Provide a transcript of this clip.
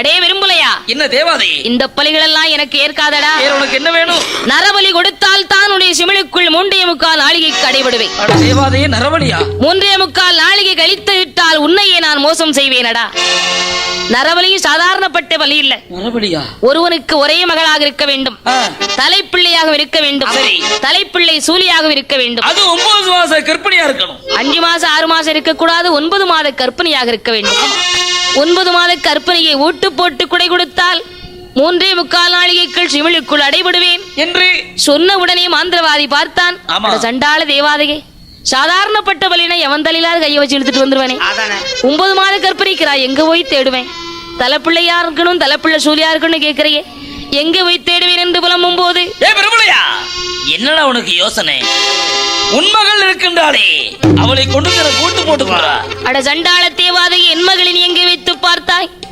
அடே விரும்பலையா? என்ன தேவாதை? இந்த பலிகள் எல்லாம் எனக்கு ஏற்காதடா. உனக்கு என்ன வேணும்? நரபலி கொடுத்தால் தான் உடைய சிமிழுக்குள் 3.25 நாளிகைக்கு அடைபடுவேன். தேவாதையே நரபலியா? 3.25 நாளிகை கழித்து விட்டால் உன்னையே நான் மோசம் செய்வேனடா. நரபலியும் சாதாரணப்பட்ட பலி இல்ல. நரபலியா? ஒருவனுக்கு ஒரே மகளாக இருக்க வேண்டும், தலைப்பிள்ளையாக இருக்க வேண்டும், தலைப்பிள்ளை சூலியாக இருக்க வேண்டும். அது 9 மாச கர்ப்பிணியா இருக்கணும். 5 மாசம் 6 மாசம் இருக்க கூடாது, 9 மாத கர்ப்பிணியாக இருக்க வேண்டும். 9 மாத கர்ப்பிணியை ஊட்டு போட்டு குடை கொடுத்தால் 3.25 நாளிகைக்குள் சிமிழுக்குள் அடைபடுவேன் என்று சொன்ன உடனே மாந்திரவாதி பார்த்தான். சண்டாள தேவாதையே, சாதாரணப்பட்ட பலினை எவன் தலையிலாவது கையை வச்சு இழுத்துட்டு வந்துருவானே. 9 மாத கற்பிணிக்கிறாய், எங்க போய் தேடுவேன்? தலைப்பிள்ளையா இருக்கணும், தலைப்பிள்ளை சூலியா இருக்கணும் கேட்கிறையே, எங்க போய் தேடுவேன் என்று புலம்பும் போது, என்னடா உனக்கு யோசனை? உன் மகள் இருக்கின்றாளே, அவளை கொண்டு கூட்டு போட்டு போறா. அட சண்டாள தேவாதையே, என் மகளின் எங்கே வைத்து பார்த்தாய்?